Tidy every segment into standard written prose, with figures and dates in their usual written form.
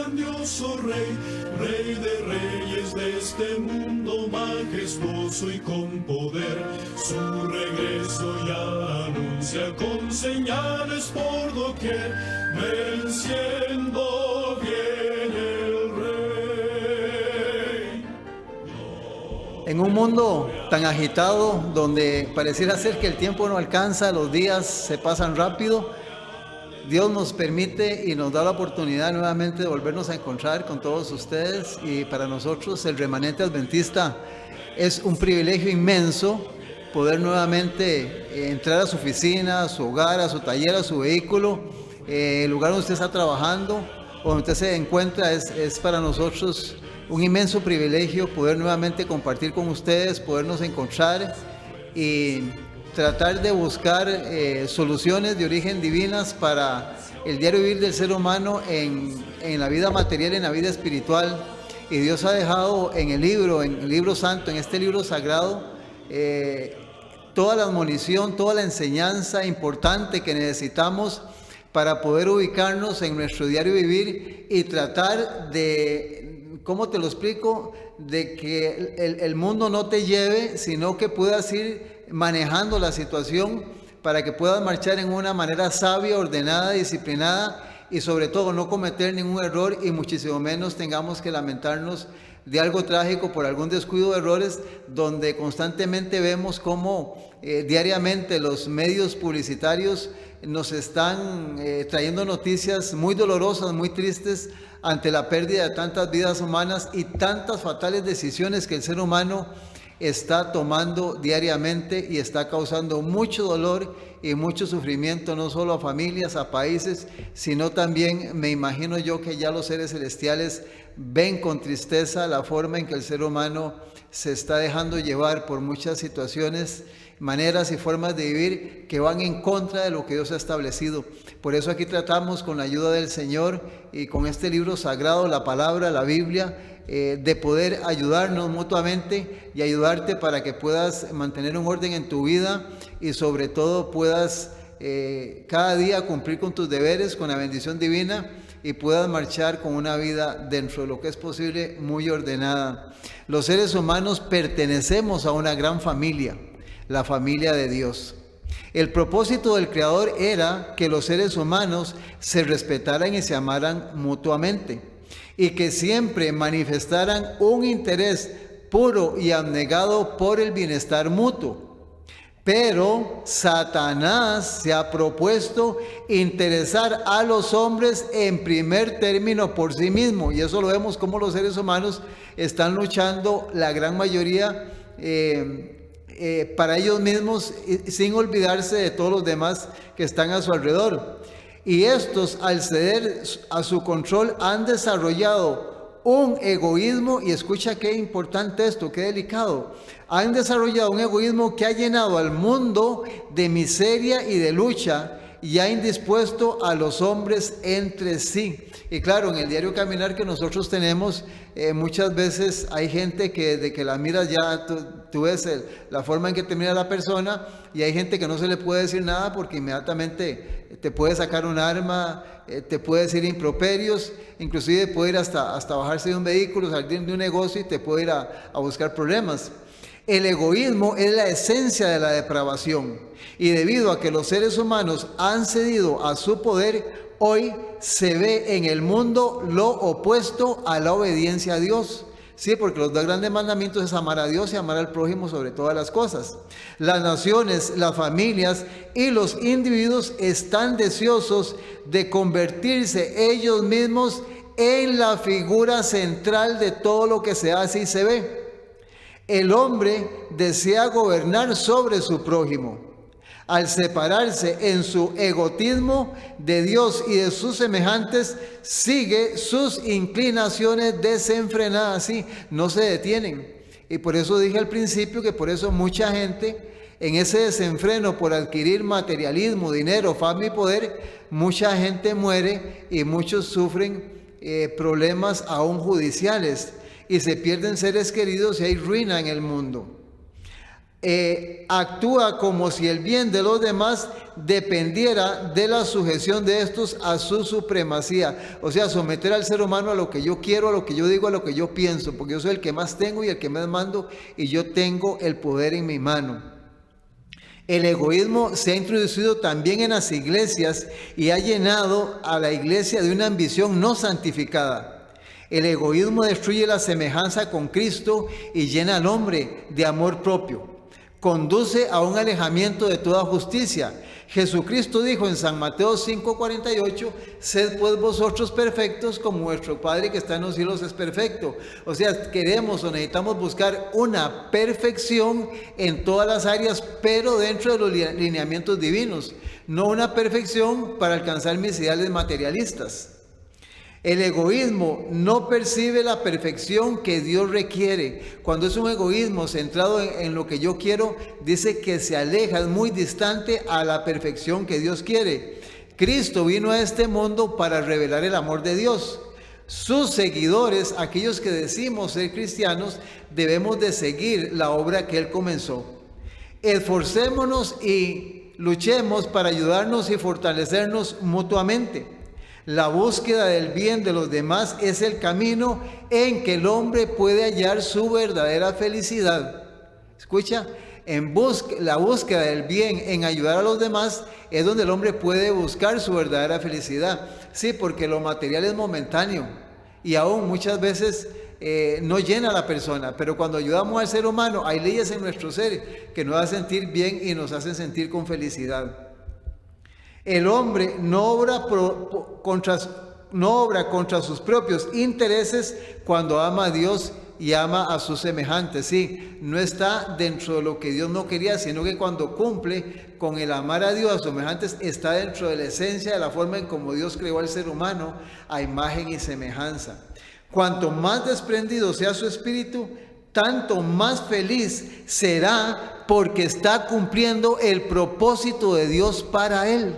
grandioso Rey, Rey de reyes de este mundo majestuoso y con poder. Su regreso ya anuncia con señales por doquier, venciendo viene el Rey. En un mundo tan agitado, donde pareciera ser que el tiempo no alcanza, los días se pasan rápido, Dios nos permite y nos da la oportunidad nuevamente de volvernos a encontrar con todos ustedes, y para nosotros, el remanente adventista, es un privilegio inmenso poder nuevamente entrar a su oficina, a su hogar, a su taller, a su vehículo, el lugar donde usted está trabajando o donde usted se encuentra. Es para nosotros un inmenso privilegio poder nuevamente compartir con ustedes, podernos encontrar y tratar de buscar soluciones de origen divinas para el diario vivir del ser humano en la vida material, en la vida espiritual. Y Dios ha dejado en el libro santo, en este libro sagrado, toda la admonición, toda la enseñanza importante que necesitamos para poder ubicarnos en nuestro diario vivir y tratar de, ¿cómo te lo explico?, de que el mundo no te lleve, sino que puedas ir manejando la situación para que puedas marchar en una manera sabia, ordenada, disciplinada, y sobre todo no cometer ningún error, y muchísimo menos tengamos que lamentarnos de algo trágico por algún descuido de errores, donde constantemente vemos cómo diariamente los medios publicitarios nos están trayendo noticias muy dolorosas, muy tristes, ante la pérdida de tantas vidas humanas y tantas fatales decisiones que el ser humano está tomando diariamente, y está causando mucho dolor y mucho sufrimiento, no solo a familias, a países, sino también, me imagino yo, que ya los seres celestiales ven con tristeza la forma en que el ser humano se está dejando llevar por muchas situaciones, maneras y formas de vivir que van en contra de lo que Dios ha establecido. Por eso aquí tratamos, con la ayuda del Señor y con este libro sagrado, la palabra, la Biblia, de poder ayudarnos mutuamente y ayudarte para que puedas mantener un orden en tu vida, y sobre todo puedas cada día cumplir con tus deberes, con la bendición divina, y puedas marchar con una vida dentro de lo que es posible muy ordenada. Los seres humanos pertenecemos a una gran familia, la familia de Dios. El propósito del Creador era que los seres humanos se respetaran y se amaran mutuamente, y que siempre manifestaran un interés puro y abnegado por el bienestar mutuo. Pero Satanás se ha propuesto interesar a los hombres en primer término por sí mismo, y eso lo vemos como los seres humanos están luchando, la gran mayoría, para ellos mismos, sin olvidarse de todos los demás que están a su alrededor. Y estos, al ceder a su control, han desarrollado un egoísmo, y escucha qué importante esto, qué delicado. Han desarrollado un egoísmo que ha llenado al mundo de miseria y de lucha, y ha indispuesto a los hombres entre sí. Y claro, en el diario caminar que nosotros tenemos, muchas veces hay gente que desde que la miras ya tú ves la forma en que te mira la persona, y hay gente que no se le puede decir nada porque inmediatamente te puede sacar un arma, te puede decir improperios, inclusive puede ir hasta bajarse de un vehículo, salir de un negocio, y te puede ir a buscar problemas. El egoísmo es la esencia de la depravación, y debido a que los seres humanos han cedido a su poder, hoy se ve en el mundo lo opuesto a la obediencia a Dios. Sí, porque los dos grandes mandamientos es amar a Dios y amar al prójimo sobre todas las cosas. Las naciones, las familias y los individuos están deseosos de convertirse ellos mismos en la figura central de todo lo que se hace y se ve. El hombre desea gobernar sobre su prójimo. Al separarse en su egotismo de Dios y de sus semejantes, sigue sus inclinaciones desenfrenadas, ¿sí? No se detienen. Y por eso dije al principio que por eso mucha gente, en ese desenfreno por adquirir materialismo, dinero, fama y poder, mucha gente muere y muchos sufren problemas aún judiciales, y se pierden seres queridos y hay ruina en el mundo. actúa como si el bien de los demás dependiera de la sujeción de estos a su supremacía. O sea, someter al ser humano a lo que yo quiero, a lo que yo digo, a lo que yo pienso, porque yo soy el que más tengo y el que más mando, y yo tengo el poder en mi mano. El egoísmo se ha introducido también en las iglesias y ha llenado a la iglesia de una ambición no santificada. El egoísmo destruye la semejanza con Cristo y llena al hombre de amor propio. Conduce a un alejamiento de toda justicia. Jesucristo dijo en San Mateo 5:48, sed pues vosotros perfectos como vuestro Padre que está en los cielos es perfecto. O sea, queremos o necesitamos buscar una perfección en todas las áreas, pero dentro de los lineamientos divinos, no una perfección para alcanzar mis ideales materialistas. El egoísmo no percibe la perfección que Dios requiere. Cuando es un egoísmo centrado en lo que yo quiero, dice que se aleja, es muy distante a la perfección que Dios quiere. Cristo vino a este mundo para revelar el amor de Dios. Sus seguidores, aquellos que decimos ser cristianos, debemos de seguir la obra que Él comenzó. Esforcémonos y luchemos para ayudarnos y fortalecernos mutuamente. La búsqueda del bien de los demás es el camino en que el hombre puede hallar su verdadera felicidad. Escucha, la búsqueda del bien en ayudar a los demás es donde el hombre puede buscar su verdadera felicidad. Sí, porque lo material es momentáneo y aún muchas veces no llena a la persona, pero cuando ayudamos al ser humano hay leyes en nuestro ser que nos hacen sentir bien y nos hacen sentir con felicidad. El hombre no obra contra sus propios intereses cuando ama a Dios y ama a sus semejantes. Sí, no está dentro de lo que Dios no quería, sino que cuando cumple con el amar a Dios, a sus semejantes, está dentro de la esencia de la forma en como Dios creó al ser humano a imagen y semejanza. Cuanto más desprendido sea su espíritu, tanto más feliz será porque está cumpliendo el propósito de Dios para él.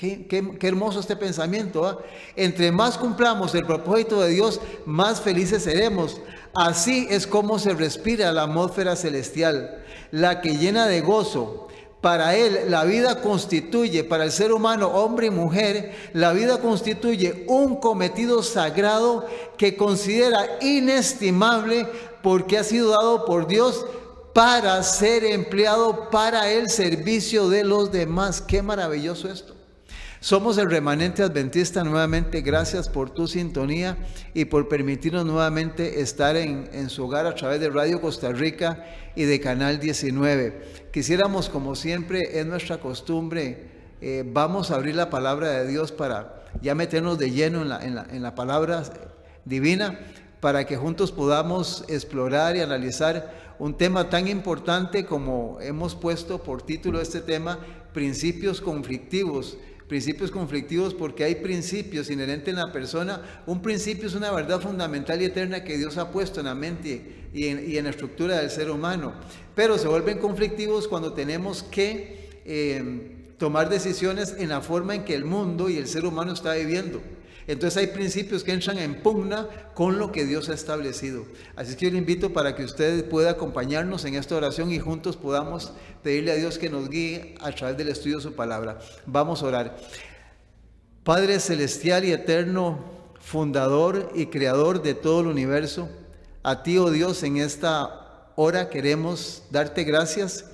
Qué hermoso este pensamiento, ¿eh? Entre más cumplamos el propósito de Dios, más felices seremos. Así es como se respira la atmósfera celestial, la que llena de gozo. Para Él la vida constituye, para el ser humano, hombre y mujer, la vida constituye un cometido sagrado que considera inestimable porque ha sido dado por Dios para ser empleado para el servicio de los demás. Qué maravilloso esto. Somos el remanente adventista. Nuevamente, gracias por tu sintonía y por permitirnos nuevamente estar en su hogar a través de Radio Costa Rica y de Canal 19. Quisiéramos, como siempre es nuestra costumbre, vamos a abrir la palabra de Dios para ya meternos de lleno en la palabra divina, para que juntos podamos explorar y analizar un tema tan importante como hemos puesto por título este tema, principios conflictivos. Principios conflictivos porque hay principios inherentes en la persona. Un principio es una verdad fundamental y eterna que Dios ha puesto en la mente y en la estructura del ser humano. Pero se vuelven conflictivos cuando tenemos que tomar decisiones en la forma en que el mundo y el ser humano está viviendo. Entonces hay principios que entran en pugna con lo que Dios ha establecido. Así que yo le invito para que usted pueda acompañarnos en esta oración y juntos podamos pedirle a Dios que nos guíe a través del estudio de su palabra. Vamos a orar. Padre celestial y eterno, fundador y creador de todo el universo, a ti, oh Dios, en esta hora queremos darte gracias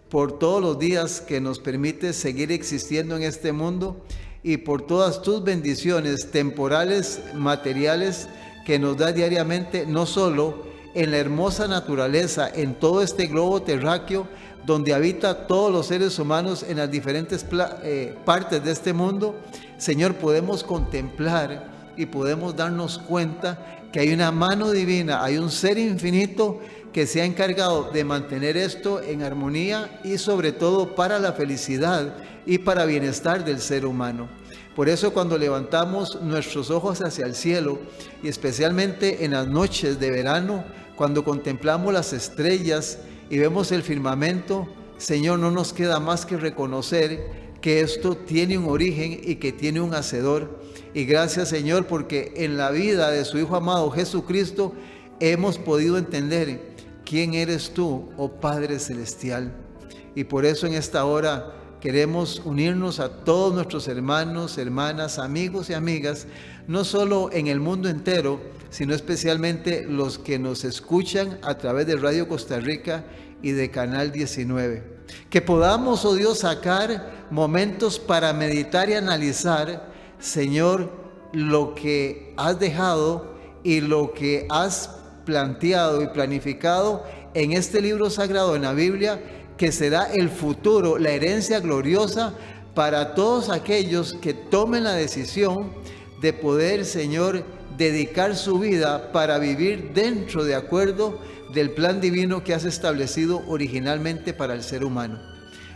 por todos los días que nos permites seguir existiendo en este mundo y por todas tus bendiciones temporales, materiales, que nos da diariamente, no solo en la hermosa naturaleza, en todo este globo terráqueo, donde habita todos los seres humanos en las diferentes partes de este mundo. Señor, podemos contemplar y podemos darnos cuenta que hay una mano divina, hay un ser infinito que se ha encargado de mantener esto en armonía y sobre todo para la felicidad y para bienestar del ser humano. Por eso cuando levantamos nuestros ojos hacia el cielo y especialmente en las noches de verano, cuando contemplamos las estrellas y vemos el firmamento, Señor, no nos queda más que reconocer que esto tiene un origen y que tiene un hacedor. Y gracias, Señor, porque en la vida de su Hijo amado Jesucristo hemos podido entender quién eres tú, oh Padre Celestial. Y por eso en esta hora queremos unirnos a todos nuestros hermanos, hermanas, amigos y amigas, no solo en el mundo entero, sino especialmente los que nos escuchan a través de Radio Costa Rica y de Canal 19. Que podamos, oh Dios, sacar momentos para meditar y analizar, Señor, lo que has dejado y lo que has planteado y planificado en este libro sagrado, en la Biblia, que será el futuro, la herencia gloriosa para todos aquellos que tomen la decisión de poder, Señor, dedicar su vida para vivir dentro de acuerdo del plan divino que has establecido originalmente para el ser humano.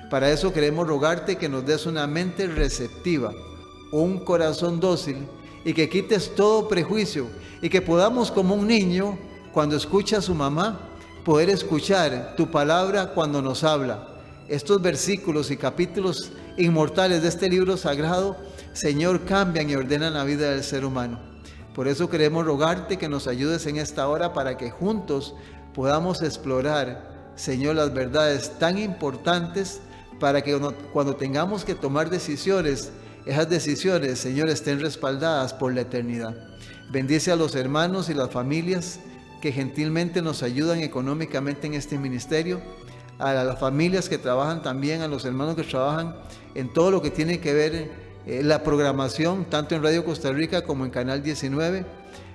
Para eso queremos rogarte que nos des una mente receptiva, un corazón dócil y que quites todo prejuicio y que podamos, como un niño, cuando escucha a su mamá, poder escuchar tu palabra cuando nos habla. Estos versículos y capítulos inmortales de este libro sagrado, Señor, cambian y ordenan la vida del ser humano. Por eso queremos rogarte que nos ayudes en esta hora para que juntos podamos explorar, Señor, las verdades tan importantes para que cuando tengamos que tomar decisiones, esas decisiones, Señor, estén respaldadas por la eternidad. Bendice a los hermanos y las familias que gentilmente nos ayudan económicamente en este ministerio, a las familias que trabajan también, a los hermanos que trabajan en todo lo que tiene que ver la programación, tanto en Radio Costa Rica como en Canal 19.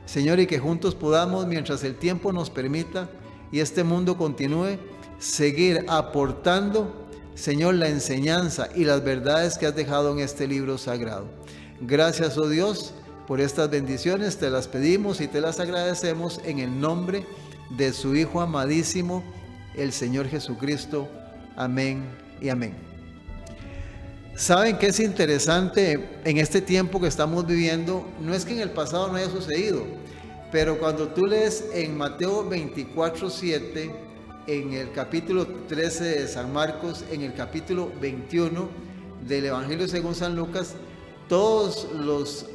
Señor, y que juntos podamos, mientras el tiempo nos permita y este mundo continúe, seguir aportando, Señor, la enseñanza y las verdades que has dejado en este libro sagrado. Gracias, oh Dios, por estas bendiciones, te las pedimos y te las agradecemos en el nombre de su Hijo amadísimo, el Señor Jesucristo. Amén y amén. ¿Saben qué es interesante en este tiempo que estamos viviendo? No es que en el pasado no haya sucedido, pero cuando tú lees en Mateo 24:7, en el capítulo 13 de San Marcos, en el capítulo 21 del Evangelio según San Lucas, todos los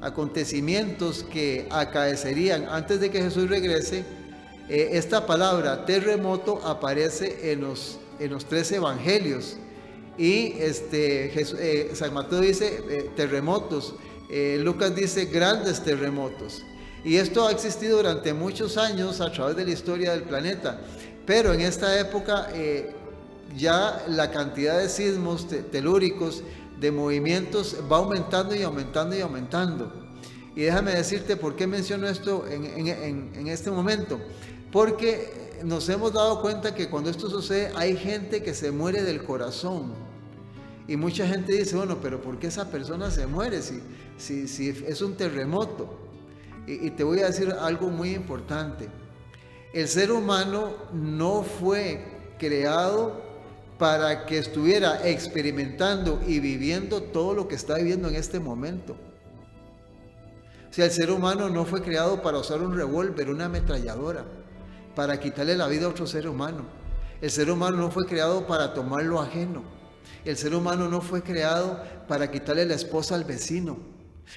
acontecimientos que acaecerían antes de que Jesús regrese, esta palabra terremoto aparece en los 13 evangelios. Y San Mateo dice terremotos, Lucas dice grandes terremotos. Y esto ha existido durante muchos años a través de la historia del planeta. Pero en esta época ya la cantidad de sismos telúricos, de movimientos, va aumentando y aumentando y aumentando. Y déjame decirte por qué menciono esto en este momento. Porque nos hemos dado cuenta que cuando esto sucede hay gente que se muere del corazón. Y mucha gente dice, bueno, pero ¿por qué esa persona se muere si es un terremoto? Y te voy a decir algo muy importante. El ser humano no fue creado para que estuviera experimentando y viviendo todo lo que está viviendo en este momento. O sea, el ser humano no fue creado para usar un revólver, una ametralladora, para quitarle la vida a otro ser humano. El ser humano no fue creado para tomar lo ajeno. El ser humano no fue creado para quitarle la esposa al vecino.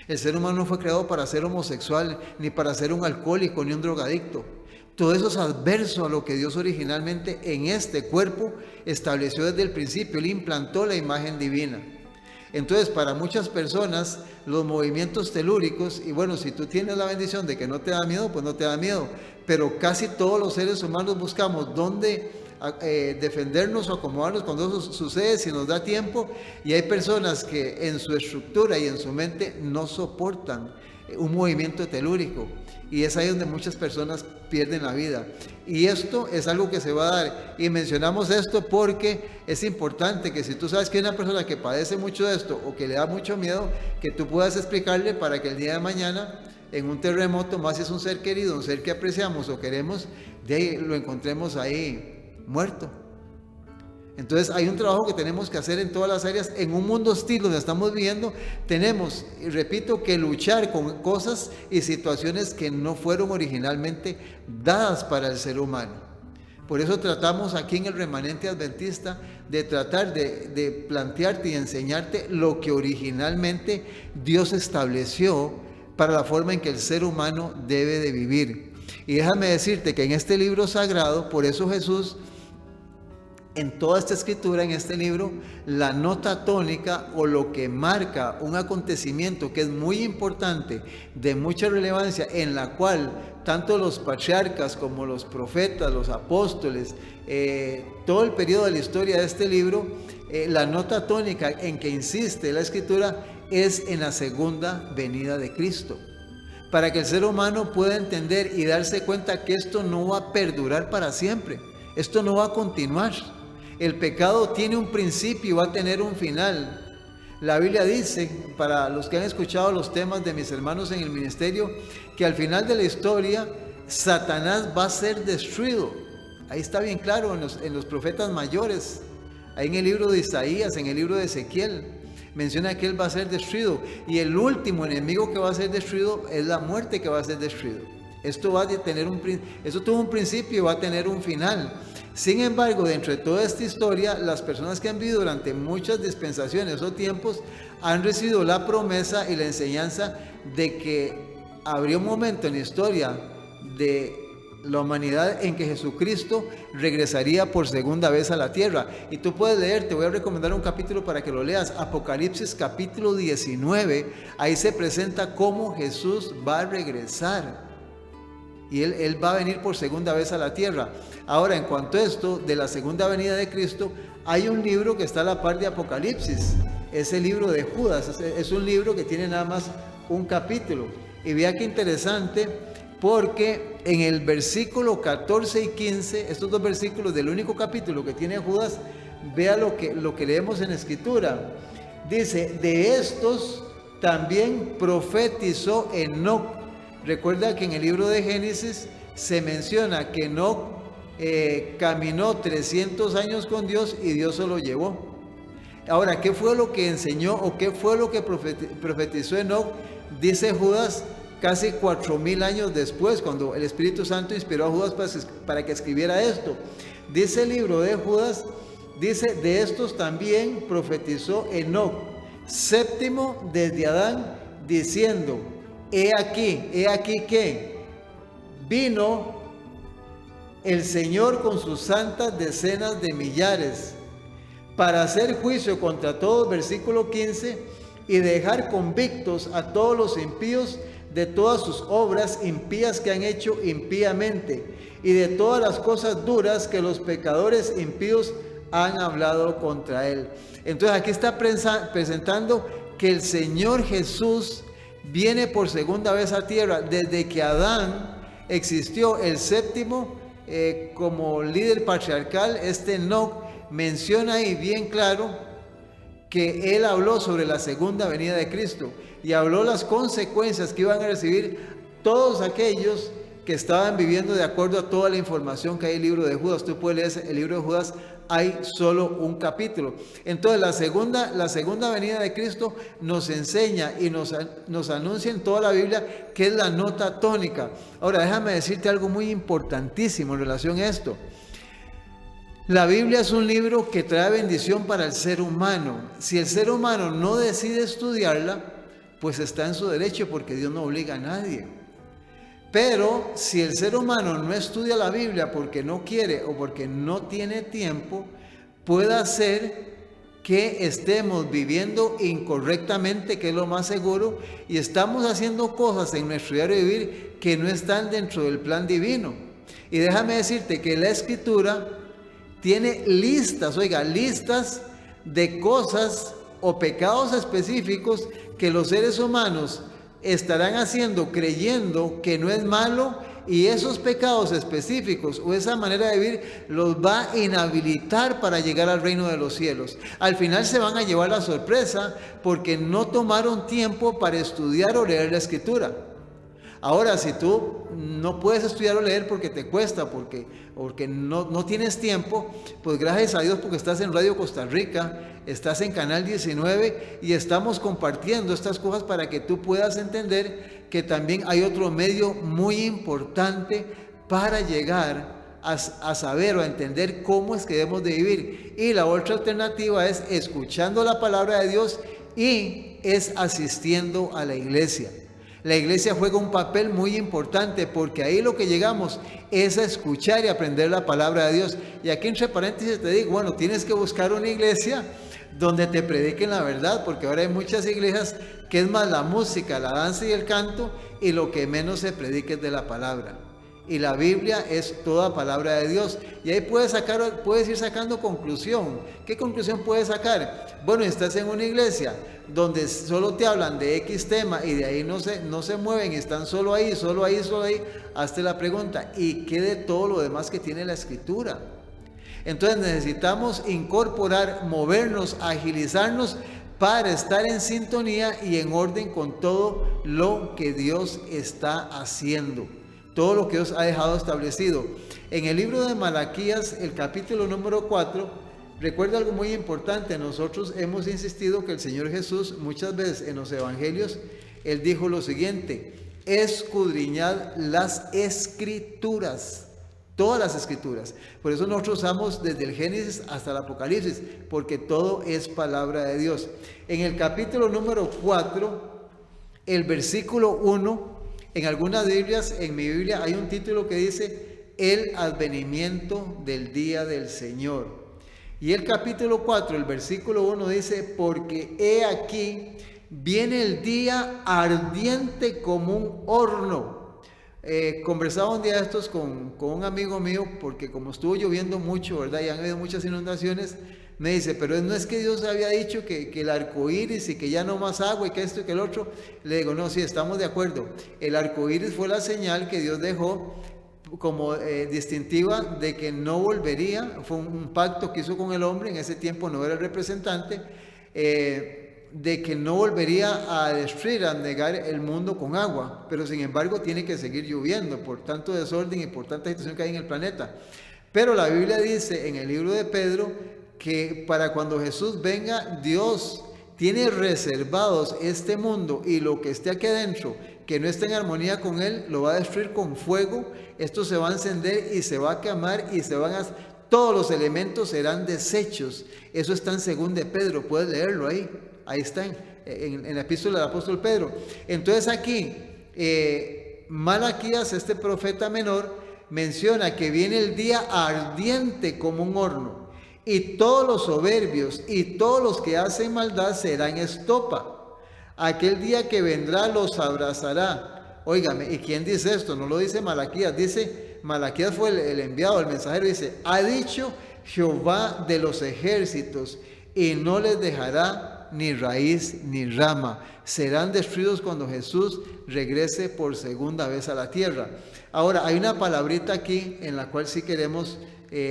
El ser humano no fue creado para ser homosexual, ni para ser un alcohólico, ni un drogadicto. Todo eso es adverso a lo que Dios originalmente en este cuerpo estableció desde el principio. Él implantó la imagen divina. Entonces, para muchas personas, los movimientos telúricos, y bueno, si tú tienes la bendición de que no te da miedo, pues no te da miedo. Pero casi todos los seres humanos buscamos dónde defendernos o acomodarnos cuando eso sucede, si nos da tiempo. Y hay personas que en su estructura y en su mente no soportan un movimiento telúrico. Y es ahí donde muchas personas pierden la vida. Y esto es algo que se va a dar. Y mencionamos esto porque es importante que si tú sabes que hay una persona que padece mucho de esto o que le da mucho miedo, que tú puedas explicarle para que el día de mañana, en un terremoto, más si es un ser querido, un ser que apreciamos o queremos, de ahí lo encontremos ahí muerto. Entonces hay un trabajo que tenemos que hacer en todas las áreas. En un mundo hostil donde estamos viviendo, tenemos, y repito, que luchar con cosas y situaciones que no fueron originalmente dadas para el ser humano. Por eso tratamos aquí en el Remanente Adventista de tratar de plantearte y enseñarte lo que originalmente Dios estableció para la forma en que el ser humano debe de vivir. Y déjame decirte que en este libro sagrado, por eso Jesús, en toda esta escritura, en este libro, la nota tónica o lo que marca un acontecimiento que es muy importante, de mucha relevancia, en la cual tanto los patriarcas como los profetas, los apóstoles, todo el periodo de la historia de este libro, la nota tónica en que insiste la escritura es en la segunda venida de Cristo. Para que el ser humano pueda entender y darse cuenta que esto no va a perdurar para siempre, esto no va a continuar. El pecado tiene un principio y va a tener un final. La Biblia dice, para los que han escuchado los temas de mis hermanos en el ministerio, que al final de la historia, Satanás va a ser destruido. Ahí está bien claro en los profetas mayores, ahí en el libro de Isaías, en el libro de Ezequiel, menciona que él va a ser destruido. Y el último enemigo que va a ser destruido es la muerte que va a ser destruido. Esto tuvo un principio y va a tener un final. Sin embargo, dentro de toda esta historia, las personas que han vivido durante muchas dispensaciones o tiempos han recibido la promesa y la enseñanza de que habría un momento en la historia de la humanidad en que Jesucristo regresaría por segunda vez a la tierra. Y tú puedes leer, te voy a recomendar un capítulo para que lo leas, Apocalipsis capítulo 19, ahí se presenta cómo Jesús va a regresar. Y él va a venir por segunda vez a la tierra. Ahora, en cuanto a esto de la segunda venida de Cristo, hay un libro que está a la par de Apocalipsis. Es el libro de Judas. Es un libro que tiene nada más un capítulo. Y vea qué interesante, porque en el versículo 14 y 15, estos dos versículos del único capítulo que tiene Judas, vea lo que leemos en la Escritura. Dice, de estos también profetizó Enoc. Recuerda que en el libro de Génesis se menciona que Enoc caminó 300 años con Dios y Dios se lo llevó. Ahora, ¿qué fue lo que enseñó o qué fue lo que profetizó Enoc? Dice Judas, casi 4000 años después, cuando el Espíritu Santo inspiró a Judas para que escribiera esto. Dice el libro de Judas, dice, de estos también profetizó Enoc, séptimo desde Adán, diciendo, he aquí que vino el Señor con sus santas decenas de millares para hacer juicio contra todos, versículo 15, y dejar convictos a todos los impíos de todas sus obras impías que han hecho impíamente y de todas las cosas duras que los pecadores impíos han hablado contra él. Entonces aquí está presentando que el Señor Jesús viene por segunda vez a tierra. Desde que Adán existió, el séptimo como líder patriarcal, Enoc, menciona ahí bien claro que él habló sobre la segunda venida de Cristo y habló las consecuencias que iban a recibir todos aquellos que estaban viviendo de acuerdo a toda la información que hay en el libro de Judas. Tú puedes leer el libro de Judas, hay solo un capítulo. Entonces la segunda venida de Cristo nos enseña y nos anuncia en toda la Biblia que es la nota tónica. Ahora déjame decirte algo muy importantísimo en relación a esto. La Biblia es un libro que trae bendición para el ser humano. Si el ser humano no decide estudiarla, pues está en su derecho, porque Dios no obliga a nadie. Pero si el ser humano no estudia la Biblia porque no quiere o porque no tiene tiempo, puede hacer que estemos viviendo incorrectamente, que es lo más seguro, y estamos haciendo cosas en nuestro diario vivir que no están dentro del plan divino. Y déjame decirte que la Escritura tiene listas de cosas o pecados específicos que los seres humanos estarán haciendo creyendo que no es malo, y esos pecados específicos o esa manera de vivir los va a inhabilitar para llegar al reino de los cielos. Al final se van a llevar la sorpresa porque no tomaron tiempo para estudiar o leer la Escritura. Ahora, si tú no puedes estudiar o leer porque te cuesta, porque no tienes tiempo, pues gracias a Dios porque estás en Radio Costa Rica, estás en Canal 19 y estamos compartiendo estas cosas para que tú puedas entender que también hay otro medio muy importante para llegar a saber o a entender cómo es que debemos de vivir. Y la otra alternativa es escuchando la palabra de Dios y es asistiendo a la iglesia. La iglesia juega un papel muy importante porque ahí lo que llegamos es a escuchar y aprender la palabra de Dios. Y aquí entre paréntesis te digo, bueno, tienes que buscar una iglesia donde te prediquen la verdad, porque ahora hay muchas iglesias que es más la música, la danza y el canto, y lo que menos se predica es de la palabra. Y la Biblia es toda palabra de Dios. Y ahí puedes ir sacando conclusión. ¿Qué conclusión puedes sacar? Bueno, estás en una iglesia donde solo te hablan de X tema y de ahí no se mueven, están solo ahí, hazte la pregunta, ¿y qué de todo lo demás que tiene la Escritura? Entonces necesitamos incorporar, movernos, agilizarnos para estar en sintonía y en orden con todo lo que Dios está haciendo, todo lo que Dios ha dejado establecido. En el libro de Malaquías, el capítulo número 4, recuerda algo muy importante. Nosotros hemos insistido que el Señor Jesús muchas veces en los evangelios, Él dijo lo siguiente: escudriñad las Escrituras. Todas las Escrituras. Por eso nosotros usamos desde el Génesis hasta el Apocalipsis, porque todo es palabra de Dios. En el capítulo número 4, el versículo 1, en algunas Biblias, en mi Biblia hay un título que dice el advenimiento del día del Señor. Y el capítulo 4, el versículo 1 dice: porque he aquí viene el día ardiente como un horno. Conversaba un día de estos con un amigo mío, porque como estuvo lloviendo mucho, ¿verdad? Y han habido muchas inundaciones. Me dice, pero no es que Dios había dicho que el arco iris y que ya no más agua y que esto y que el otro. Le digo, no, sí, estamos de acuerdo. El arco iris fue la señal que Dios dejó como distintiva de que no volvería. Fue un pacto que hizo con el hombre, en ese tiempo no era el representante, de que no volvería a destruir, a negar el mundo con agua, pero sin embargo tiene que seguir lloviendo por tanto desorden y por tanta situación que hay en el planeta. Pero la Biblia dice en el libro de Pedro que para cuando Jesús venga, Dios tiene reservados este mundo, y lo que esté aquí adentro que no esté en armonía con él, lo va a destruir con fuego. Esto se va a encender y se va a quemar y todos los elementos serán desechos. Eso está en 2 de Pedro, puedes leerlo ahí. Ahí está en la epístola del apóstol Pedro. Entonces aquí Malaquías, este profeta menor, menciona que viene el día ardiente como un horno, y todos los soberbios y todos los que hacen maldad serán estopa. Aquel día que vendrá los abrazará. Óigame, ¿y quién dice esto? No lo dice Malaquías, Malaquías fue el enviado, el mensajero. Dice: ha dicho Jehová de los ejércitos, y no les dejará ni raíz ni rama. Serán destruidos cuando Jesús regrese por segunda vez a la tierra. Ahora, hay una palabrita aquí en la cual sí queremos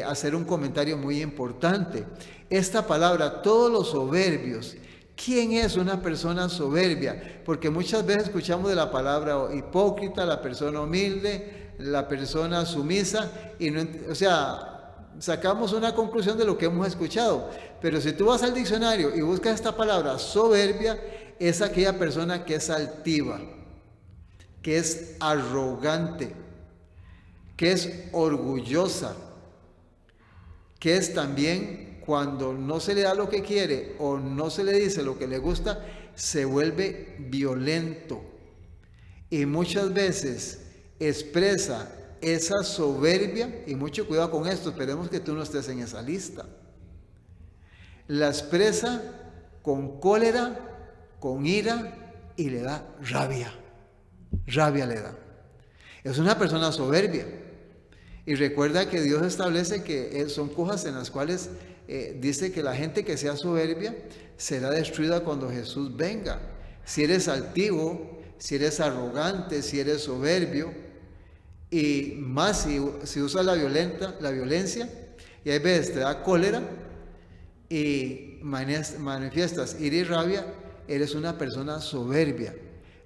hacer un comentario muy importante. Esta palabra, todos los soberbios. ¿Quién es una persona soberbia? Porque muchas veces escuchamos de la palabra hipócrita, la persona humilde, la persona sumisa, y no, sacamos una conclusión de lo que hemos escuchado. Pero si tú vas al diccionario y buscas esta palabra soberbia, es aquella persona que es altiva, que es arrogante, que es orgullosa, que es también, cuando no se le da lo que quiere o no se le dice lo que le gusta, se vuelve violento. Y muchas veces expresa esa soberbia, y mucho cuidado con esto, esperemos que tú no estés en esa lista. La expresa con cólera, con ira, y le da rabia. Rabia le da. Es una persona soberbia. Y recuerda que Dios establece que son cosas en las cuales dice que la gente que sea soberbia será destruida cuando Jesús venga. Si eres altivo, si eres arrogante, si eres soberbio, y más si usas la violencia, y hay veces te da cólera y manifiestas ira y rabia, eres una persona soberbia.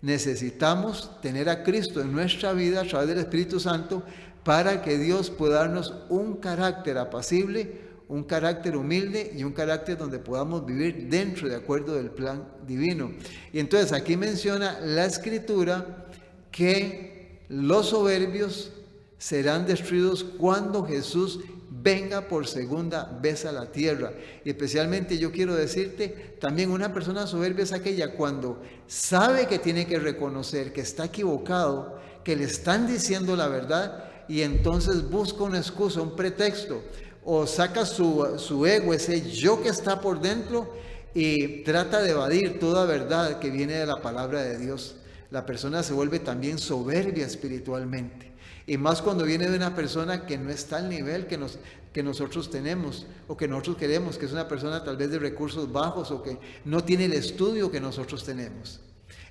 Necesitamos tener a Cristo en nuestra vida a través del Espíritu Santo para que Dios pueda darnos un carácter apacible, un carácter humilde y un carácter donde podamos vivir dentro de acuerdo del plan divino. Y entonces aquí menciona la Escritura que los soberbios serán destruidos cuando Jesús venga por segunda vez a la tierra. Y especialmente yo quiero decirte, también una persona soberbia es aquella cuando sabe que tiene que reconocer que está equivocado, que le están diciendo la verdad, y entonces busca una excusa, un pretexto, o saca su ego, ese yo que está por dentro, y trata de evadir toda verdad que viene de la palabra de Dios. La persona se vuelve también soberbia espiritualmente. Y más cuando viene de una persona que no está al nivel que nosotros tenemos o que nosotros queremos, que es una persona tal vez de recursos bajos o que no tiene el estudio que nosotros tenemos.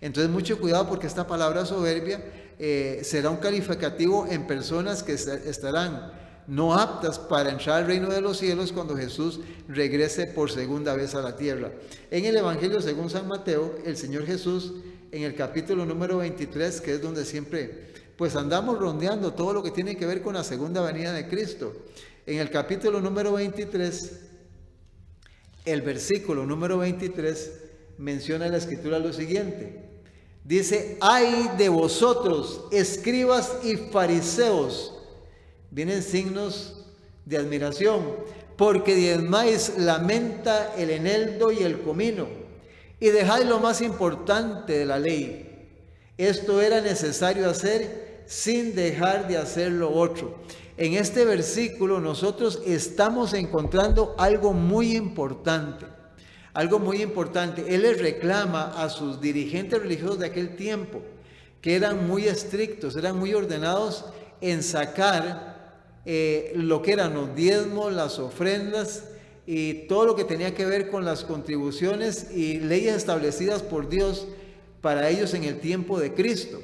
Entonces mucho cuidado, porque esta palabra soberbia será un calificativo en personas que estarán no aptas para entrar al reino de los cielos cuando Jesús regrese por segunda vez a la tierra. En el Evangelio según San Mateo, el Señor Jesús, en el capítulo número 23, que es donde siempre pues andamos rondeando todo lo que tiene que ver con la segunda venida de Cristo. En el capítulo número 23, el versículo número 23, menciona la Escritura lo siguiente. Dice: ay de vosotros, escribas y fariseos. Vienen signos de admiración. Porque diezmáis la menta, el eneldo y el comino, y dejáis lo más importante de la ley. Esto era necesario hacer sin dejar de hacer lo otro. En este versículo nosotros estamos encontrando algo muy importante. Algo muy importante. Él les reclama a sus dirigentes religiosos de aquel tiempo, que eran muy estrictos, eran muy ordenados en sacar lo que eran los diezmos, las ofrendas y todo lo que tenía que ver con las contribuciones y leyes establecidas por Dios para ellos en el tiempo de Cristo.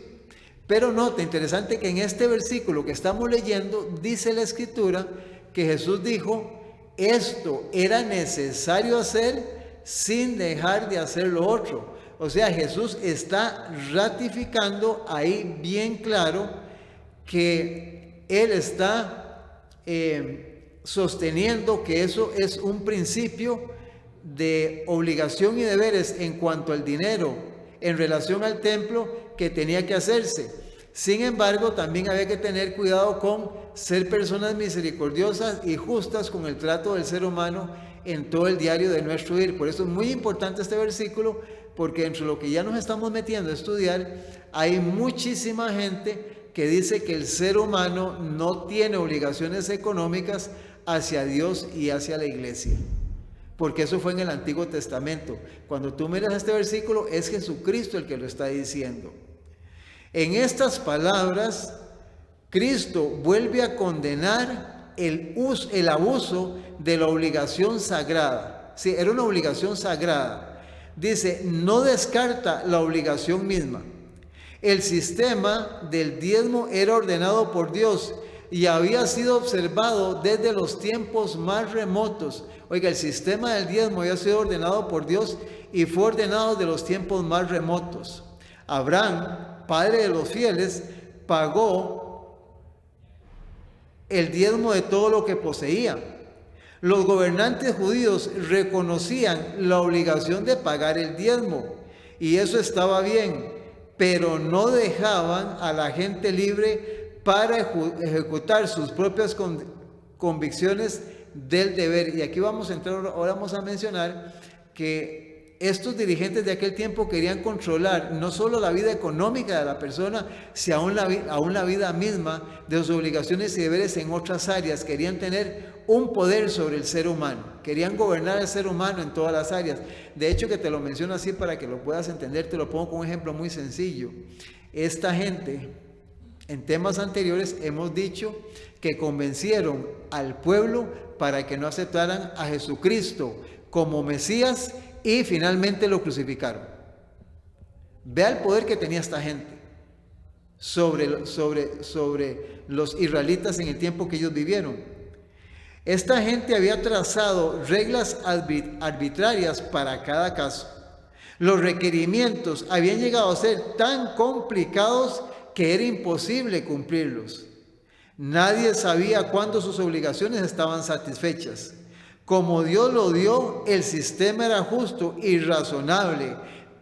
Pero nota, interesante que en este versículo que estamos leyendo, dice la Escritura que Jesús dijo: esto era necesario hacer sin dejar de hacer lo otro. O sea, Jesús está ratificando ahí bien claro que Él está sosteniendo que eso es un principio de obligación y deberes en cuanto al dinero en relación al templo que tenía que hacerse. Sin embargo, también había que tener cuidado con ser personas misericordiosas y justas con el trato del ser humano en todo el diario de nuestro ir. Por eso es muy importante este versículo, porque entre lo que ya nos estamos metiendo a estudiar, hay muchísima gente que dice que el ser humano no tiene obligaciones económicas hacia Dios y hacia la iglesia. Porque eso fue en el Antiguo Testamento. Cuando tú miras este versículo, es Jesucristo el que lo está diciendo. En estas palabras, Cristo vuelve a condenar el abuso de la obligación sagrada. Sí, era una obligación sagrada. Dice, no descarta la obligación misma. El sistema del diezmo era ordenado por Dios y había sido observado desde los tiempos más remotos. Oiga, el sistema del diezmo había sido ordenado por Dios y fue ordenado de los tiempos más remotos. Abraham, padre de los fieles, pagó el diezmo de todo lo que poseía. Los gobernantes judíos reconocían la obligación de pagar el diezmo y eso estaba bien, pero no dejaban a la gente libre para ejecutar sus propias convicciones del deber. Y aquí vamos a entrar, ahora vamos a mencionar que estos dirigentes de aquel tiempo querían controlar no solo la vida económica de la persona, sino aún la vida misma de sus obligaciones y deberes en otras áreas. Querían tener un poder sobre el ser humano, querían gobernar al ser humano en todas las áreas. De hecho, que te lo menciono así para que lo puedas entender, te lo pongo con un ejemplo muy sencillo. Esta gente, en temas anteriores hemos dicho que convencieron al pueblo para que no aceptaran a Jesucristo como Mesías y finalmente lo crucificaron. Vea el poder que tenía esta gente sobre los israelitas en el tiempo que ellos vivieron. Esta gente había trazado reglas arbitrarias para cada caso. Los requerimientos habían llegado a ser tan complicados que era imposible cumplirlos. Nadie sabía cuándo sus obligaciones estaban satisfechas. Como Dios lo dio, el sistema era justo y razonable,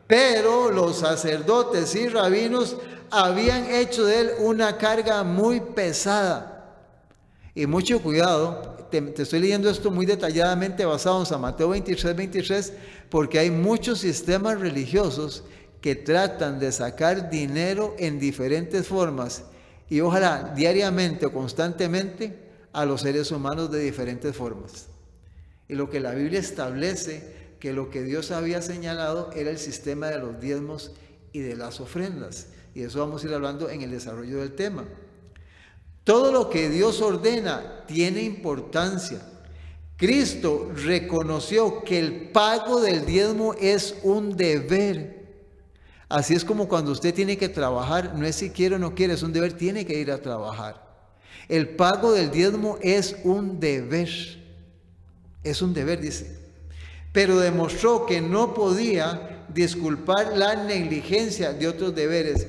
pero los sacerdotes y rabinos habían hecho de él una carga muy pesada. Y mucho cuidado, te estoy leyendo esto muy detalladamente basado en San Mateo 23, porque hay muchos sistemas religiosos que tratan de sacar dinero en diferentes formas y ojalá diariamente o constantemente a los seres humanos de diferentes formas. Y lo que la Biblia establece, que lo que Dios había señalado era el sistema de los diezmos y de las ofrendas. Y eso vamos a ir hablando en el desarrollo del tema. Todo lo que Dios ordena tiene importancia. Cristo reconoció que el pago del diezmo es un deber. Así es como cuando usted tiene que trabajar, no es si quiere o no quiere, es un deber, tiene que ir a trabajar. El pago del diezmo es un deber. Es un deber, dice. Pero demostró que no podía disculpar la negligencia de otros deberes.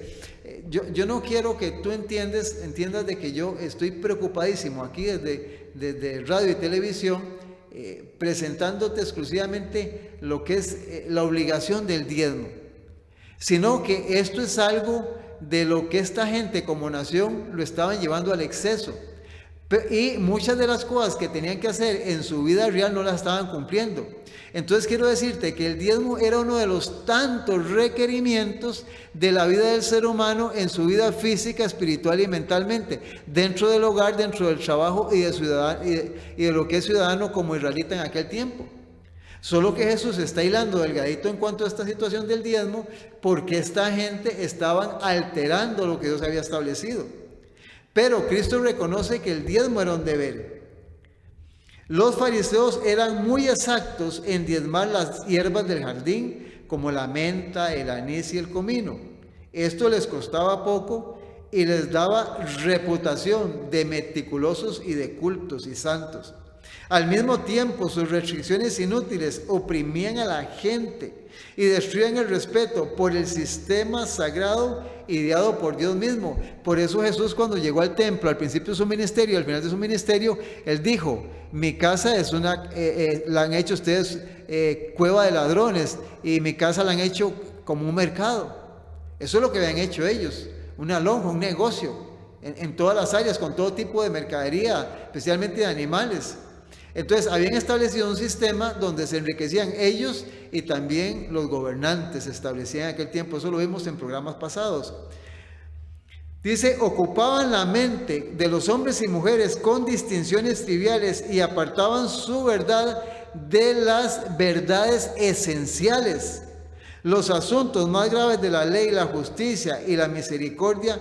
Yo no quiero que tú entiendas de que yo estoy preocupadísimo aquí desde radio y televisión, presentándote exclusivamente lo que es la obligación del diezmo, sino que esto es algo de lo que esta gente como nación lo estaban llevando al exceso. Y muchas de las cosas que tenían que hacer en su vida real no las estaban cumpliendo. Entonces quiero decirte que el diezmo era uno de los tantos requerimientos de la vida del ser humano en su vida física, espiritual y mentalmente, dentro del hogar, dentro del trabajo y de lo que es ciudadano como israelita en aquel tiempo. Solo que Jesús está hilando delgadito en cuanto a esta situación del diezmo, porque esta gente estaban alterando lo que Dios había establecido. Pero Cristo reconoce que el diezmo era un deber. Los fariseos eran muy exactos en diezmar las hierbas del jardín, como la menta, el anís y el comino. Esto les costaba poco y les daba reputación de meticulosos y de cultos y santos. Al mismo tiempo, sus restricciones inútiles oprimían a la gente y destruían el respeto por el sistema sagrado ideado por Dios mismo. Por eso Jesús, cuando llegó al templo al principio de su ministerio, al final de su ministerio, Él dijo: mi casa es la han hecho ustedes cueva de ladrones, y mi casa la han hecho como un mercado. Eso es lo que habían hecho ellos, una lonja, un negocio, en todas las áreas, con todo tipo de mercadería, especialmente de animales. Entonces habían establecido un sistema donde se enriquecían ellos y también los gobernantes se establecían en aquel tiempo. Eso lo vimos en programas pasados. Dice: ocupaban la mente de los hombres y mujeres con distinciones triviales y apartaban su verdad de las verdades esenciales. Los asuntos más graves de la ley, la justicia y la misericordia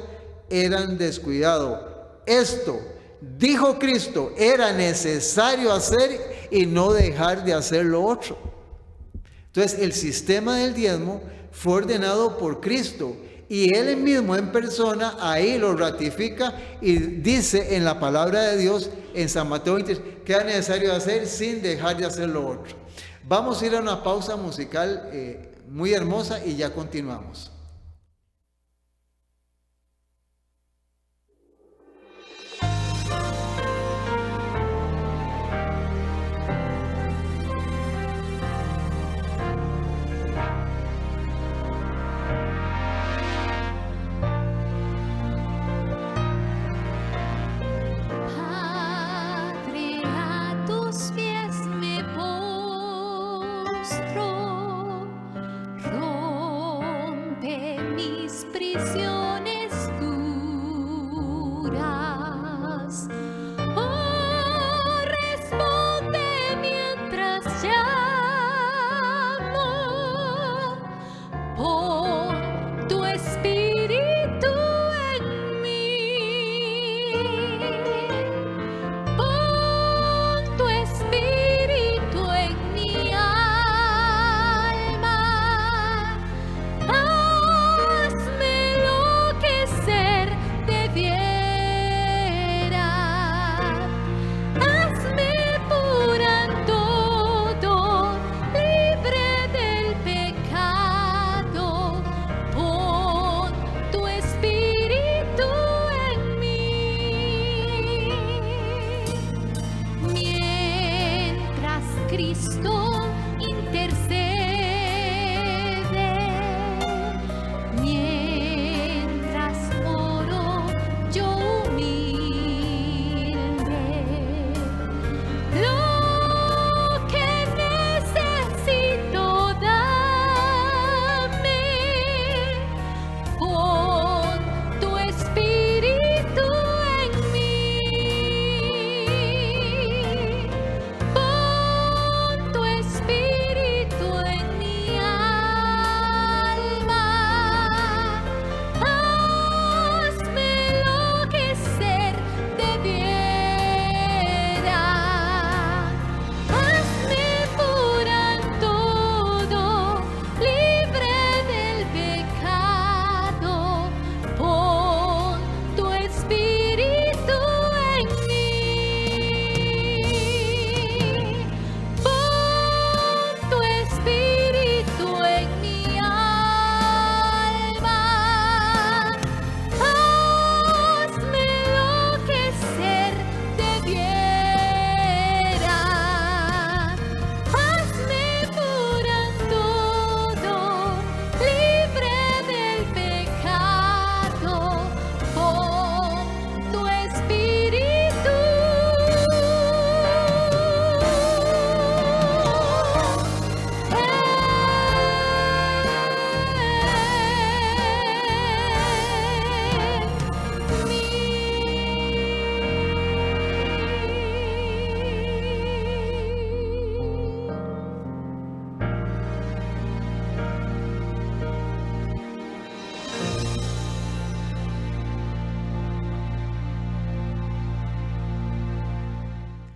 eran descuidados. Esto, dijo Cristo, era necesario hacer y no dejar de hacer lo otro. Entonces el sistema del diezmo fue ordenado por Cristo y Él mismo en persona ahí lo ratifica y dice en la palabra de Dios en San Mateo 20 que era necesario hacer sin dejar de hacer lo otro. Vamos a ir a una pausa musical muy hermosa y ya continuamos.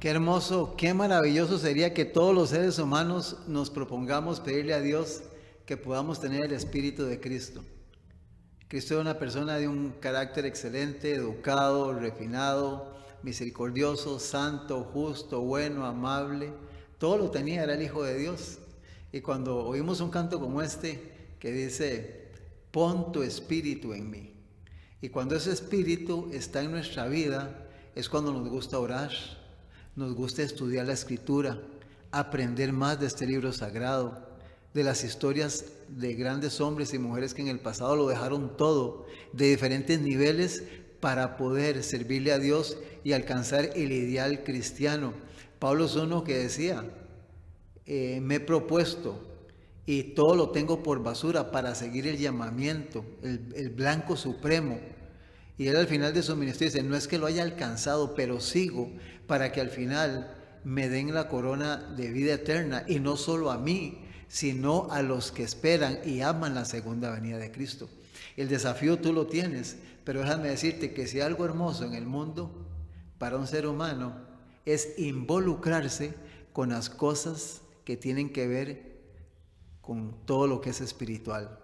Qué hermoso, qué maravilloso sería que todos los seres humanos nos propongamos pedirle a Dios que podamos tener el Espíritu de Cristo. Cristo era una persona de un carácter excelente, educado, refinado, misericordioso, santo, justo, bueno, amable. Todo lo tenía, era el Hijo de Dios. Y cuando oímos un canto como este que dice, pon tu espíritu en mí. Y cuando ese espíritu está en nuestra vida, es cuando nos gusta orar, nos gusta estudiar la Escritura, aprender más de este libro sagrado, de las historias de grandes hombres y mujeres que en el pasado lo dejaron todo, de diferentes niveles, para poder servirle a Dios y alcanzar el ideal cristiano. Pablo es uno que decía, me he propuesto y todo lo tengo por basura para seguir el llamamiento, el blanco supremo. Y él al final de su ministerio dice, no es que lo haya alcanzado, pero sigo para que al final me den la corona de vida eterna, y no solo a mí, sino a los que esperan y aman la segunda venida de Cristo. El desafío tú lo tienes, pero déjame decirte que si hay algo hermoso en el mundo para un ser humano es involucrarse con las cosas que tienen que ver con todo lo que es espiritual.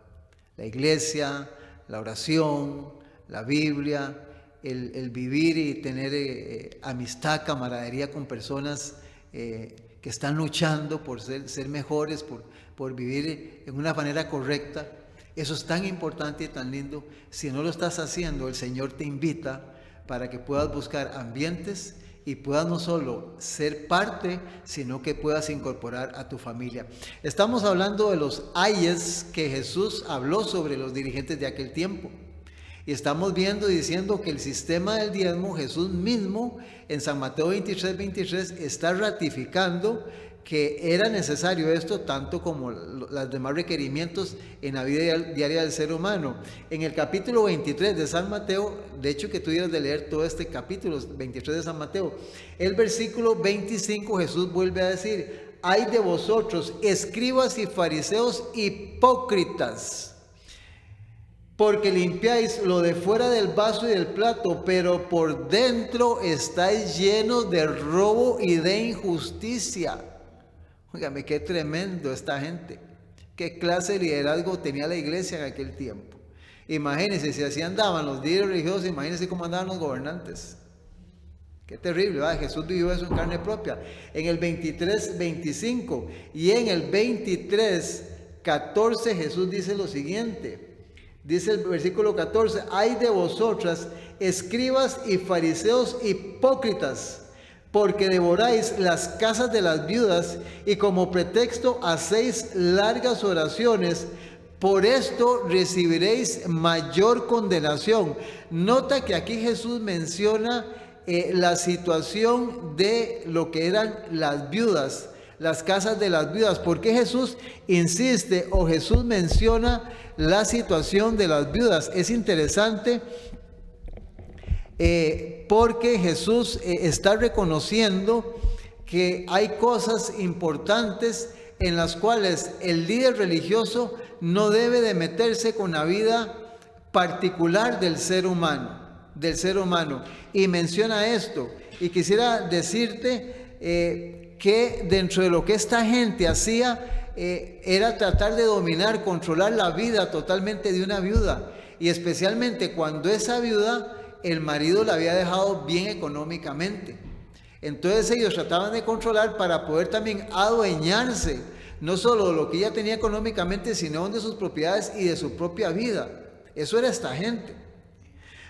La iglesia, la oración, la Biblia, el vivir y tener amistad, camaradería con personas que están luchando por ser mejores, por vivir en una manera correcta. Eso es tan importante y tan lindo. Si no lo estás haciendo, el Señor te invita para que puedas buscar ambientes y puedas no solo ser parte, sino que puedas incorporar a tu familia. Estamos hablando de los ayes que Jesús habló sobre los dirigentes de aquel tiempo. Y estamos viendo y diciendo que el sistema del diezmo, Jesús mismo en San Mateo 23:23 está ratificando que era necesario esto, tanto como los demás requerimientos en la vida diaria del ser humano. En el capítulo 23 de San Mateo, de hecho que tú debes de leer todo este capítulo 23 de San Mateo, el versículo 25 Jesús vuelve a decir, ay de vosotros, escribas y fariseos hipócritas, porque limpiáis lo de fuera del vaso y del plato, pero por dentro estáis llenos de robo y de injusticia. Óigame, qué tremendo esta gente. Qué clase de liderazgo tenía la iglesia en aquel tiempo. Imagínense, si así andaban los líderes religiosos, imagínense cómo andaban los gobernantes. Qué terrible, ¿verdad? Jesús vivió eso en carne propia. En el 23:25 y en el 23:14 Jesús dice lo siguiente. Dice el versículo 14, ay de vosotras, escribas y fariseos hipócritas, porque devoráis las casas de las viudas y como pretexto hacéis largas oraciones, por esto recibiréis mayor condenación. Nota que aquí Jesús menciona la situación de lo que eran las viudas, las casas de las viudas. ¿Por qué Jesús insiste o Jesús menciona la situación de las viudas? Es interesante porque Jesús está reconociendo que hay cosas importantes en las cuales el líder religioso no debe de meterse con la vida particular del ser humano, y menciona esto. Y quisiera decirte que dentro de lo que esta gente hacía era tratar de dominar, controlar la vida totalmente de una viuda, y especialmente cuando esa viuda el marido la había dejado bien económicamente. Entonces ellos trataban de controlar para poder también adueñarse no solo de lo que ella tenía económicamente, sino de sus propiedades y de su propia vida. Eso era esta gente.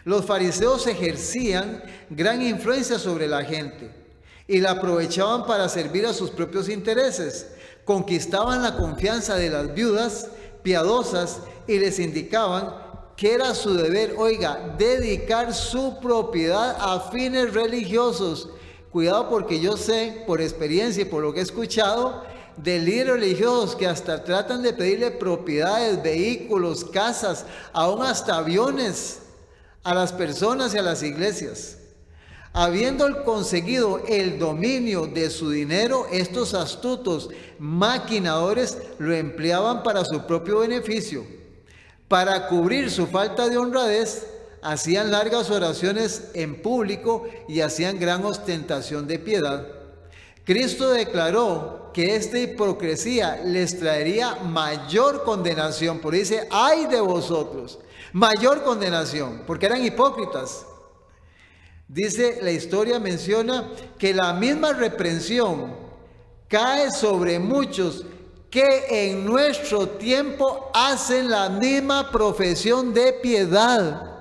Los fariseos ejercían gran influencia sobre la gente y la aprovechaban para servir a sus propios intereses. Conquistaban la confianza de las viudas piadosas y les indicaban que era su deber, dedicar su propiedad a fines religiosos. Cuidado, porque yo sé por experiencia y por lo que he escuchado de líderes religiosos que hasta tratan de pedirle propiedades, vehículos, casas, aún hasta aviones a las personas y a las iglesias. Habiendo conseguido el dominio de su dinero, estos astutos maquinadores lo empleaban para su propio beneficio. Para cubrir su falta de honradez, hacían largas oraciones en público y hacían gran ostentación de piedad. Cristo declaró que esta hipocresía les traería mayor condenación. Por eso dice, ay de vosotros, mayor condenación, porque eran hipócritas. Dice, la historia menciona que la misma reprensión cae sobre muchos que en nuestro tiempo hacen la misma profesión de piedad.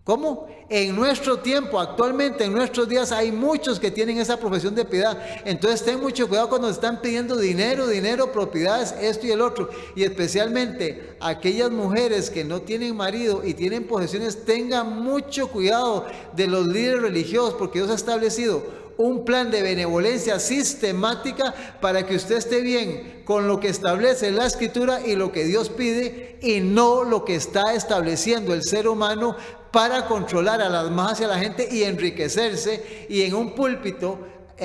¿Cómo? En nuestro tiempo, actualmente, en nuestros días, hay muchos que tienen esa profesión de piedad. Entonces, ten mucho cuidado cuando están pidiendo dinero, propiedades, esto y el otro. Y especialmente aquellas mujeres que no tienen marido y tienen posesiones, tengan mucho cuidado de los líderes religiosos, porque Dios ha establecido un plan de benevolencia sistemática para que usted esté bien con lo que establece la Escritura y lo que Dios pide, y no lo que está estableciendo el ser humano para controlar a las masas y a la gente y enriquecerse, y en un púlpito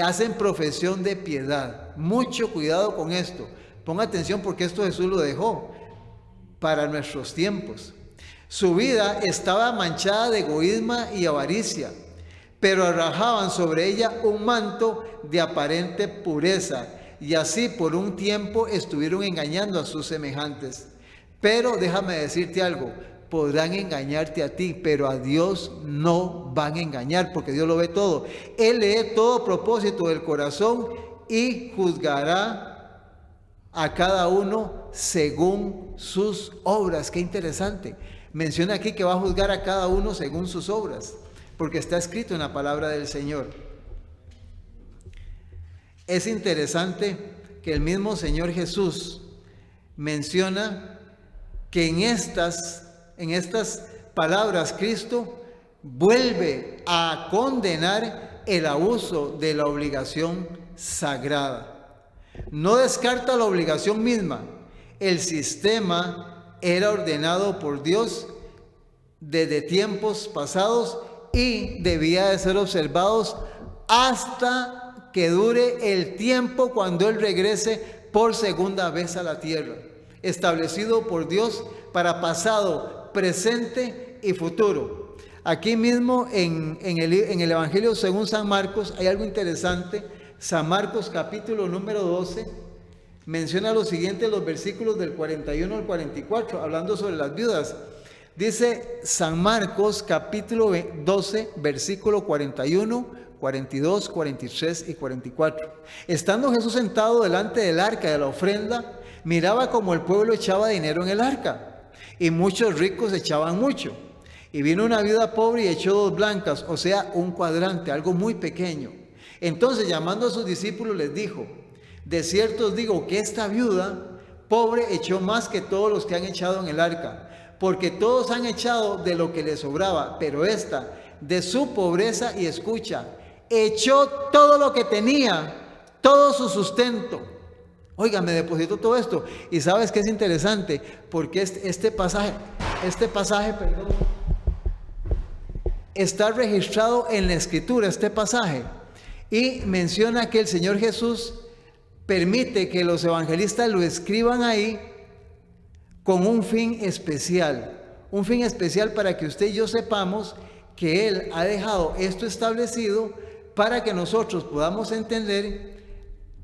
hacen profesión de piedad. Mucho cuidado con esto. Ponga atención, porque esto Jesús lo dejó para nuestros tiempos. Su vida estaba manchada de egoísmo y avaricia, pero arrojaban sobre ella un manto de aparente pureza, y así por un tiempo estuvieron engañando a sus semejantes. Pero déjame decirte algo, podrán engañarte a ti, pero a Dios no van a engañar, porque Dios lo ve todo. Él lee todo propósito del corazón y juzgará a cada uno según sus obras. Qué interesante. Menciona aquí que va a juzgar a cada uno según sus obras, porque está escrito en la palabra del Señor. Es interesante que el mismo Señor Jesús menciona que en estas palabras Cristo vuelve a condenar el abuso de la obligación sagrada. No descarta la obligación misma. El sistema era ordenado por Dios desde tiempos pasados y debía de ser observados hasta que dure el tiempo cuando Él regrese por segunda vez a la tierra, establecido por Dios para pasado, presente y futuro. Aquí mismo en el Evangelio según San Marcos hay algo interesante. San Marcos capítulo número 12 menciona lo siguiente, los versículos del 41 al 44, hablando sobre las viudas. Dice San Marcos capítulo 12, versículo 41, 42, 43 y 44. Estando Jesús sentado delante del arca de la ofrenda, miraba como el pueblo echaba dinero en el arca, y muchos ricos echaban mucho. Y vino una viuda pobre y echó 2 blancas, o sea, un cuadrante, algo muy pequeño. Entonces, llamando a sus discípulos, les dijo: de cierto os digo que esta viuda pobre echó más que todos los que han echado en el arca, porque todos han echado de lo que les sobraba, pero esta, de su pobreza, y escucha, echó todo lo que tenía, todo su sustento. Oiga, me depositó todo esto. Y sabes que es interesante, porque este pasaje, está registrado en la Escritura, este pasaje, y menciona que el Señor Jesús permite que los evangelistas lo escriban ahí con un fin especial para que usted y yo sepamos que Él ha dejado esto establecido para que nosotros podamos entender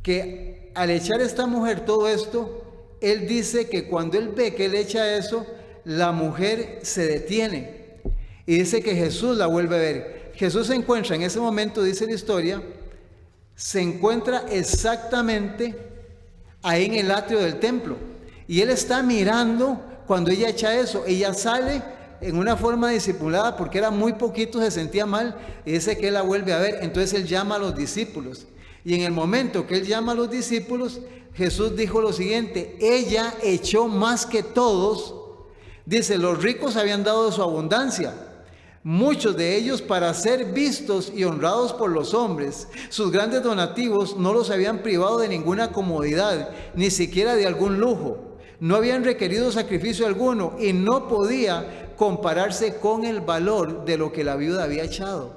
que al echar esta mujer todo esto, Él dice que cuando Él ve que Él echa eso, la mujer se detiene, y dice que Jesús la vuelve a ver. Jesús se encuentra en ese momento, dice la historia, se encuentra exactamente ahí en el atrio del templo, y Él está mirando cuando ella echa eso. Ella sale en una forma disimulada porque era muy poquito, se sentía mal, y dice que Él la vuelve a ver. Entonces Él llama a los discípulos, y en el momento que Él llama a los discípulos, Jesús dijo lo siguiente: ella echó más que todos. Dice, los ricos habían dado de su abundancia, muchos de ellos para ser vistos y honrados por los hombres. Sus grandes donativos no los habían privado de ninguna comodidad, ni siquiera de algún lujo. No habían requerido sacrificio alguno, y no podía compararse con el valor de lo que la viuda había echado.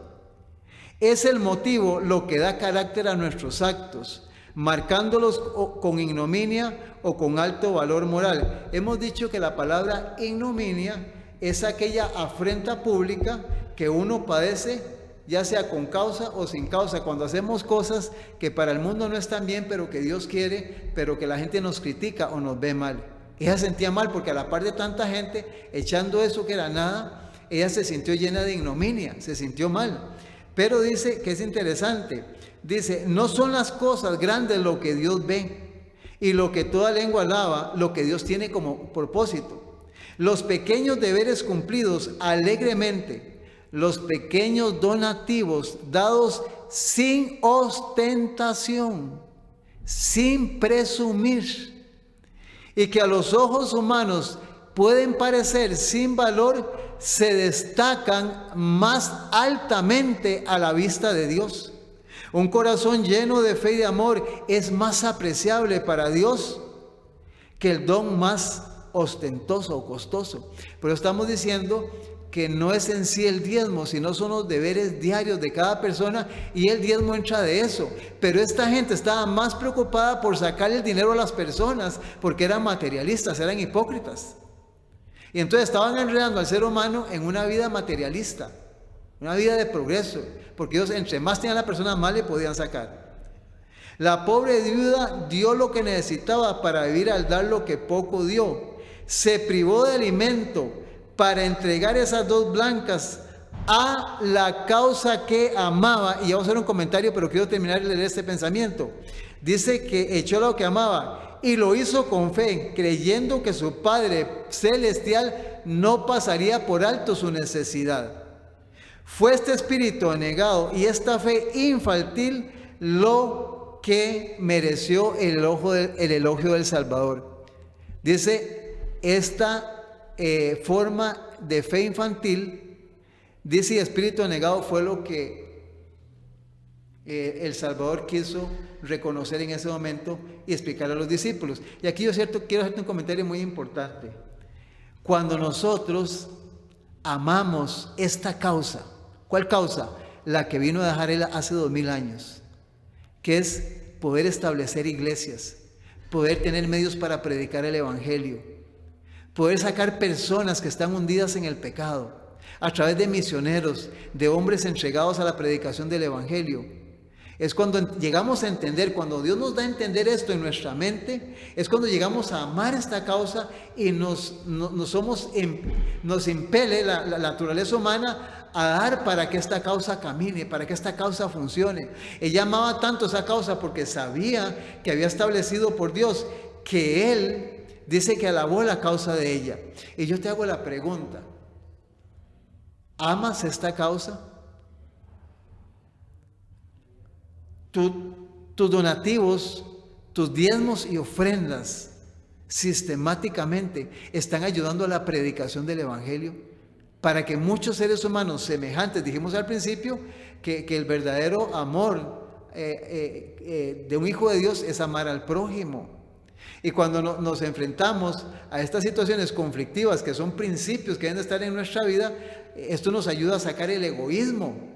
Es el motivo lo que da carácter a nuestros actos, marcándolos con ignominia o con alto valor moral. Hemos dicho que la palabra ignominia es aquella afrenta pública que uno padece ya sea con causa o sin causa, cuando hacemos cosas que para el mundo no están bien, pero que Dios quiere, pero que la gente nos critica o nos ve mal. Ella se sentía mal porque a la par de tanta gente echando eso que era nada, ella se sintió llena de ignominia, se sintió mal. Pero dice que es interesante, dice, no son las cosas grandes lo que Dios ve y lo que toda lengua alaba, lo que Dios tiene como propósito. Los pequeños deberes cumplidos alegremente, los pequeños donativos dados sin ostentación, sin presumir, y que a los ojos humanos pueden parecer sin valor, se destacan más altamente a la vista de Dios. Un corazón lleno de fe y de amor es más apreciable para Dios que el don más ostentoso o costoso. Pero estamos diciendo que no es en sí el diezmo, sino son los deberes diarios de cada persona, y el diezmo entra de eso. Pero esta gente estaba más preocupada por sacar el dinero a las personas, porque eran materialistas, eran hipócritas. Y entonces estaban enredando al ser humano en una vida materialista, una vida de progreso, porque ellos entre más tenía la persona, más le podían sacar. La pobre viuda dio lo que necesitaba para vivir al dar lo que poco dio. Se privó de alimento para entregar esas 2 blancas a la causa que amaba. Y vamos a hacer un comentario, pero quiero terminar de leer este pensamiento. Dice que echó lo que amaba y lo hizo con fe, creyendo que su Padre Celestial no pasaría por alto su necesidad. Fue este espíritu anegado y esta fe infantil lo que mereció el elogio del Salvador. Dice, esta forma de fe infantil, dice, espíritu negado, fue lo que el Salvador quiso reconocer en ese momento y explicar a los discípulos. Y aquí yo quiero hacerte un comentario muy importante. Cuando nosotros amamos esta causa, ¿cuál causa? La que vino a dejar Él hace 2000 años, que es poder establecer iglesias, poder tener medios para predicar el Evangelio, poder sacar personas que están hundidas en el pecado, a través de misioneros, de hombres entregados a la predicación del Evangelio. Es cuando llegamos a entender, cuando Dios nos da a entender esto en nuestra mente, es cuando llegamos a amar esta causa y nos impele la naturaleza humana a dar para que esta causa camine, para que esta causa funcione. Ella amaba tanto esa causa porque sabía que había establecido por Dios que Él dice que alabó la causa de ella. Y yo te hago la pregunta, ¿amas esta causa? Tus donativos, tus diezmos y ofrendas sistemáticamente están ayudando a la predicación del Evangelio, para que muchos seres humanos semejantes, dijimos al principio que el verdadero amor de un hijo de Dios es amar al prójimo. Y cuando nos enfrentamos a estas situaciones conflictivas, que son principios que deben de estar en nuestra vida, esto nos ayuda a sacar el egoísmo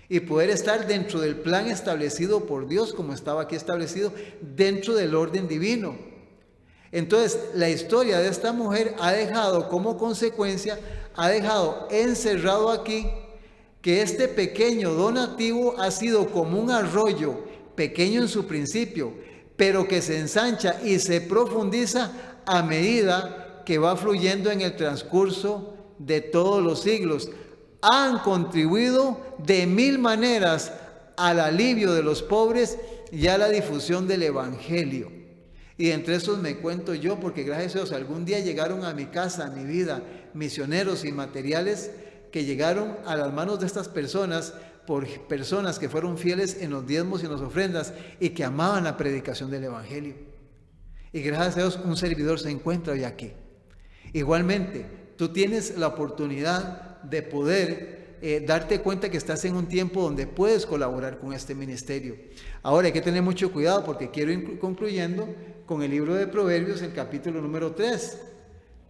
y poder estar dentro del plan establecido por Dios, como estaba aquí establecido, dentro del orden divino. Entonces, la historia de esta mujer ha dejado como consecuencia, ha dejado encerrado aquí, que este pequeño donativo ha sido como un arroyo, pequeño en su principio, pero que se ensancha y se profundiza a medida que va fluyendo en el transcurso de todos los siglos. Han contribuido de 1000 maneras al alivio de los pobres y a la difusión del Evangelio. Y entre esos me cuento yo, porque gracias a Dios algún día llegaron a mi casa, a mi vida, misioneros y materiales que llegaron a las manos de estas personas, por personas que fueron fieles en los diezmos y en las ofrendas y que amaban la predicación del Evangelio. Y gracias a Dios un servidor se encuentra hoy aquí. Igualmente, tú tienes la oportunidad de poder darte cuenta que estás en un tiempo donde puedes colaborar con este ministerio. Ahora hay que tener mucho cuidado, porque quiero ir concluyendo con el libro de Proverbios, el capítulo número 3,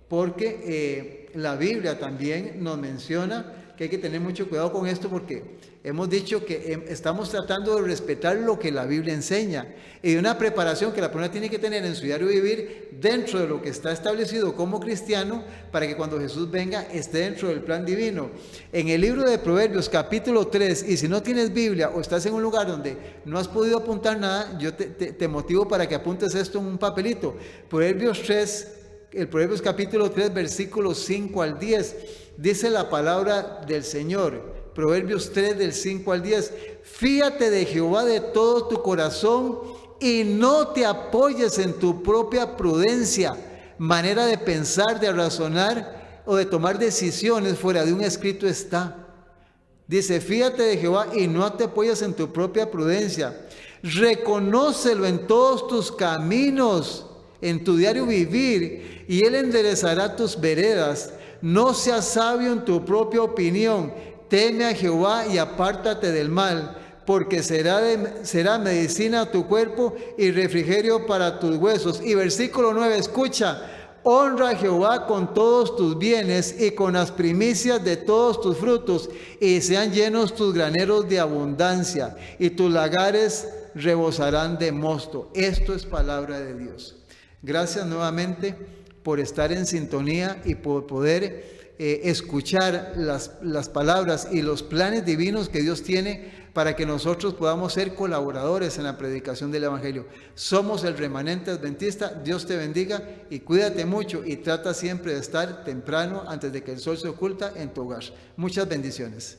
porque la Biblia también nos menciona que hay que tener mucho cuidado con esto porque hemos dicho que estamos tratando de respetar lo que la Biblia enseña y de una preparación que la persona tiene que tener en su diario vivir dentro de lo que está establecido como cristiano para que cuando Jesús venga esté dentro del plan divino. En el libro de Proverbios capítulo 3, y si no tienes Biblia o estás en un lugar donde no has podido apuntar nada, yo te motivo para que apuntes esto en un papelito. Proverbios 3, el Proverbios capítulo 3, versículos 5 al 10, dice la palabra del Señor. Proverbios 3 del 5 al 10. Fíate de Jehová de todo tu corazón y no te apoyes en tu propia prudencia, manera de pensar, de razonar o de tomar decisiones fuera de un escrito está. Dice, fíate de Jehová y no te apoyes en tu propia prudencia. Reconócelo en todos tus caminos, en tu diario vivir, y Él enderezará tus veredas. No seas sabio en tu propia opinión. Teme a Jehová y apártate del mal, porque será medicina a tu cuerpo y refrigerio para tus huesos. Y versículo 9, escucha. Honra a Jehová con todos tus bienes y con las primicias de todos tus frutos, y sean llenos tus graneros de abundancia, y tus lagares rebosarán de mosto. Esto es palabra de Dios. Gracias nuevamente por estar en sintonía y por poder escuchar las palabras y los planes divinos que Dios tiene para que nosotros podamos ser colaboradores en la predicación del Evangelio. Somos el remanente adventista. Dios te bendiga y cuídate mucho y trata siempre de estar temprano antes de que el sol se oculta en tu hogar. Muchas bendiciones.